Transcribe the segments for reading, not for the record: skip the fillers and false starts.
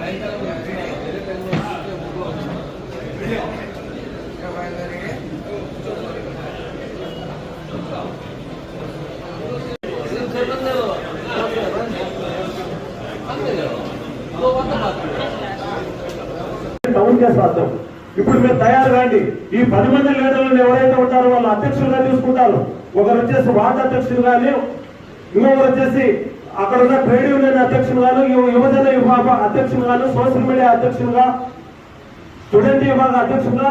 Town కే సాధ్యం. ఇప్పుడు మీరు తయారు కాండి. ఈ 10 మంది లీడర్లను ఎవరైతే ఉంటారో వాళ్ళు అధ్యక్షులుగా తీసుకుంటారు. ఒకరు వచ్చేసి వార్డు అధ్యక్షులు కానీ, ఇంకొకరు వచ్చేసి అక్కడ ఉన్న ట్రేడ్ యూనియన్ అధ్యక్షులు గాను, యువజన విభాగ అధ్యక్షులు గాను, సోషల్ మీడియా అధ్యక్షులుగా, స్టూడెంట్ విభాగ అధ్యక్షులుగా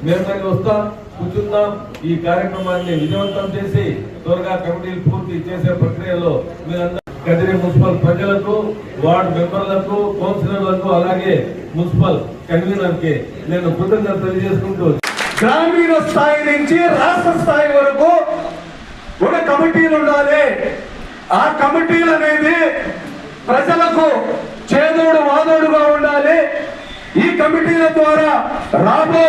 మేము వస్తాం, కూర్చుందాం. ఈ కార్యక్రమాన్ని విజయవంతం చేసి త్వరగా కమిటీలు పూర్తి చేసే ప్రక్రియలో మీరందరూ కదిరి మున్సిపల్ ప్రజలకు, వార్డు మెంబర్లకు, కౌన్సిలర్లకు, అలాగే మున్సిపల్ కన్వీనర్ కి నేను కృతజ్ఞతలు తెలియజేసుకుంటూ గ్రామీణ స్థాయి నుంచి రాష్ట్ర స్థాయి వరకు ఒక కమిటీలు ఉండాలి. ఆ కమిటీలు అనేది ప్రజలకు చేదోడు వాదోడుగా ఉండాలి. ఈ కమిటీల ద్వారా రాబో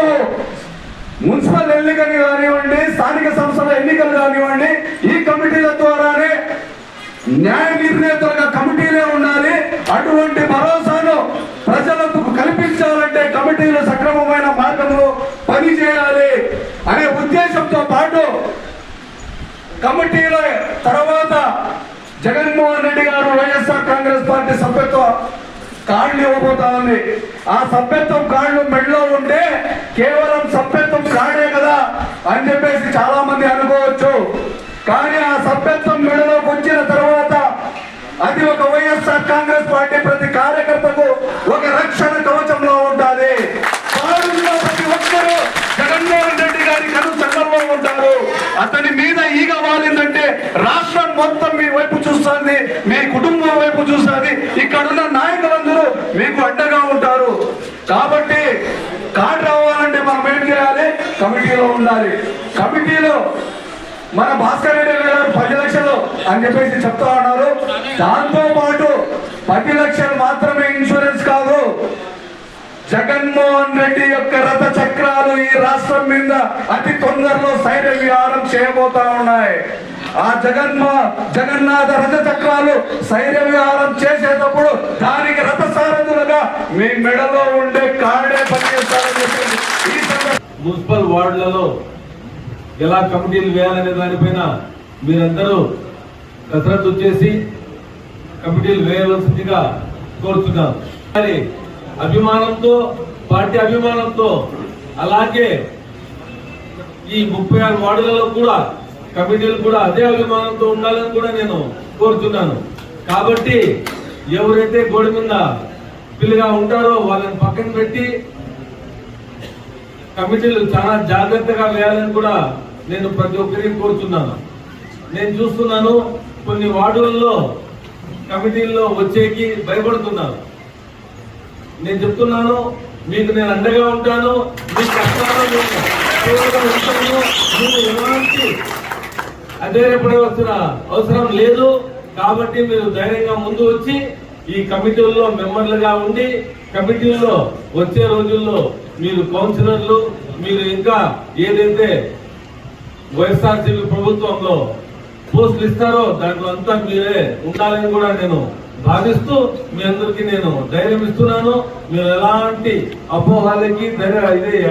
మున్సిపల్ ఎన్నికలు కానివ్వండి, స్థానిక సంస్థల ఎన్నికలు కానివ్వండి, ఈ కమిటీల ద్వారానే న్యాయ నిర్ణేతలుగా కమిటీలే ఉండాలి. అటువంటి భరోసాను ప్రజలకు కల్పించాలంటే కమిటీలు సక్రమమైన మార్గంలో పనిచేయాలి అనే ఉద్దేశంతో పాటు కమిటీల తర్వాత జగన్మోహన్ రెడ్డి గారు వైఎస్ఆర్ కాంగ్రెస్ పార్టీ సభ్యత్వ కార్డులు ఇవ్వబోతా ఉంది. ఆ సభ్యత్వం కార్డు మెడలో ఉంటే కేవలం సభ్యత్వం కార్డే కదా అని చెప్పేసి చాలా మంది అనుకోవచ్చు. కానీ ఆ సభ్యత్వం మెడలోకి వచ్చిన తర్వాత అది ఒక వైఎస్ఆర్ కాంగ్రెస్ పార్టీ ప్రతి కార్యకర్తకు ఒక రక్షణ కవచంలో ఉంటుంది. ప్రతి ఒక్కరూ జగన్మోహన్ రెడ్డి గారి కను సంఘంలో ఉంటారు. అతని మీద ఈగ వాలిందంటే రాష్ట్రం మొత్తం మీ వైపు చూస్తుంది, మీ కుటుంబం వైపు చూస్తుంది. ఇక్కడున్న నాయకులందరూ మీకు అండగా ఉంటారు. కాబట్టి కార్డు రావాలంటే మనం ఏం చేయాలి? కమిటీలో ఉండాలి. కమిటీలో మన భాస్కర్ రెడ్డి గారు 10 లక్షలు అని చెప్పేసి చెప్తా ఉన్నారు. దాంతో పాటు 10 లక్షలు మాత్రమే ఇన్సూరెన్స్ కాదు, జగన్మోహన్ రెడ్డి యొక్క రథ చక్రాలు ఈ రాష్ట్రం మీద అతి తొందరలో సైన్య విహారం చేయబోతా ఉన్నాయి. ఆ జగన్నాథ రథ చక్రాలు సైన్య విహారం చేసేటప్పుడు దానికి రథ సారథులుగా మీ మెడలో ఉండే కార్డే పనిచేస్తారని చెప్పి మున్సిపల్ వార్డులలో ఎలా కమిటీలు వేయాలనే దానిపైన మీరందరూ కసరత్తు చేసి కమిటీలు వేయవలసిందిగా కోరుతున్నాం. అభిమానంతో, పార్టీ అభిమానంతో, అలాగే ఈ 36 వార్డులలో కూడా కమిటీలు కూడా అదే అభిమానంతో ఉండాలని కూడా నేను కోరుతున్నాను. కాబట్టి ఎవరైతే గోడ మీద పిల్లగా ఉంటారో వాళ్ళని పక్కన పెట్టి కమిటీలు చాలా జాగ్రత్తగా వేయాలని కూడా నేను ప్రతి ఒక్కరికి కోరుతున్నాను. నేను చూస్తున్నాను కొన్ని వార్డులలో కమిటీల్లో వచ్చేకి భయపడుతున్నారు. నేను చెప్తున్నాను, మీకు నేను అండగా ఉంటాను. మీ కష్టాలను మీరు ఎలాంటి అధైర్యపడవలసిన అవసరం లేదు. కాబట్టి మీరు ధైర్యంగా ముందు వచ్చి ఈ కమిటీల్లో మెంబర్లుగా ఉండి కమిటీల్లో వచ్చే రోజుల్లో మీరు కౌన్సిలర్లు, మీరు ఇంకా ఏదైతే వైఎస్ఆర్సీపీ ప్రభుత్వంలో పోస్టులు ఇస్తారో దాంట్లో అంతా మీరే ఉండాలని కూడా నేను భావిస్తూ మీ అందరికీ నేను ధైర్యం ఇస్తున్నాను. మీరు ఎలాంటి అపోహాలకి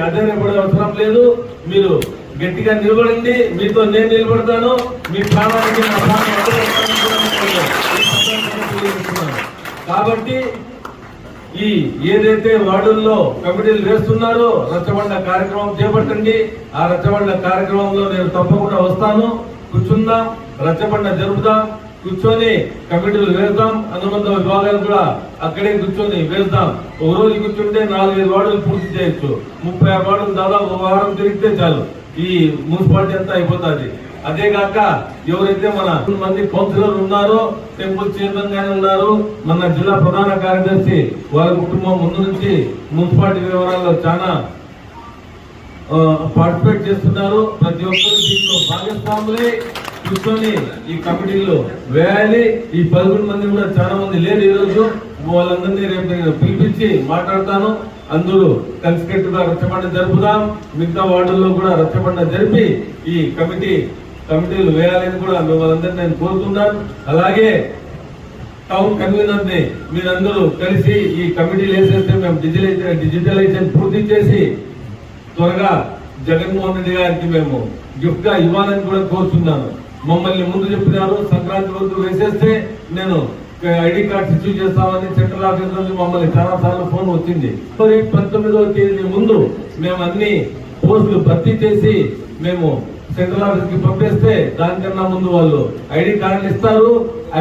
అధైర్యపడే అవసరం లేదు. మీరు గట్టిగా నిలబడండి. మీతో నేను నిలబడతాను. మీ ప్రాణానికి కాబట్టి ఈ ఏదైతే వార్డుల్లో కమిటీలు వేస్తున్నారో రచ్చబండ కార్యక్రమం చేపట్టండి. ఆ రచ్చబండ కార్యక్రమంలో నేను తప్పకుండా వస్తాను. కూర్చుందాం, రచ్చబండ జరుపుదాం, కూర్చొని కమిటీలు వేద్దాం. అనుబంధ విభాగాలు కూడా అక్కడే కూర్చొని వేద్దాం. ఒక రోజు కూర్చుంటే 4-5 వార్డులు పూర్తి చేయొచ్చు. 36 వార్డులు దాదాపు ఒక వారం తిరిగితే చాలు ఈ మున్సిపాలిటీ అంతా అయిపోతుంది. అదే కాక ఎవరైతే మన మంది కౌన్సిలర్ ఉన్నారో, టెంపుల్ చైర్మన్ గానే ఉన్నారు, మన జిల్లా ప్రధాన కార్యదర్శి వాళ్ళ కుటుంబం ముందు నుంచి మున్సిపాలిటీ వ్యవహారాల్లో చాలా పార్టిసిపేట్ చేస్తున్నారు. ప్రతి ఒక్కరు దీంట్లో భాగస్వాములే కూర్చొని ఈ కమిటీలో వేయాలి. ఈ 11 మంది కూడా చాలా మంది లేరు ఈ రోజు. వాళ్ళందరినీ రేపు నేను పిలిపించి మాట్లాడతాను. అందరూ కలిసికట్టుగా రచ్చబండ జరుపుదాం. మిగతా వార్డుల్లో కూడా రచ్చబండ జరిపి ఈ కమిటీలు వేయాలని కూడా మిమ్మల్ని అందరినీ నేను కోరుతున్నాను. అలాగే టౌన్ కన్వీనర్ ని మీరందరూ కలిసి ఈ కమిటీలు వేసేస్తే మేము డిజిటలైజేషన్ పూర్తి చేసి త్వరగా జగన్మోహన్ రెడ్డి గారికి మేము గిఫ్ట్ గా ఇవ్వాలని కూడా కోరుతున్నాను. మమ్మల్ని ముందు చెప్పినారు సంక్రాంతి రోజు వేసేస్తే నేను ఐడి కార్డ్స్ ఇష్యూ చేస్తామని సెంట్రల్ ఆఫీస్ నుంచి మమ్మల్ని చాలా సార్లు ఫోన్ వచ్చింది. 19వ తేదీ ముందు మేము అన్ని పోస్టులు భర్తీ చేసి మేము సెంట్రల్ ఆఫీస్ కి పంపిస్తే దానికన్నా ముందు వాళ్ళు ఐడి కార్డులు ఇస్తారు.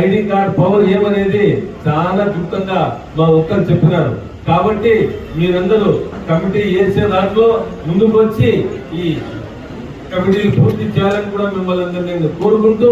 ఐడి కార్డ్ పవర్ ఏమనేది చాలా క్లుప్తంగా మా ఒక్కరు చెప్పినారు. కాబట్టి మీరందరూ కమిటీ వేసే దాంట్లో ముందుకు వచ్చి ఈ కమిటీలు పూర్తి చేయాలని కూడా మిమ్మల్ని అందరినీ కోరుకుంటూ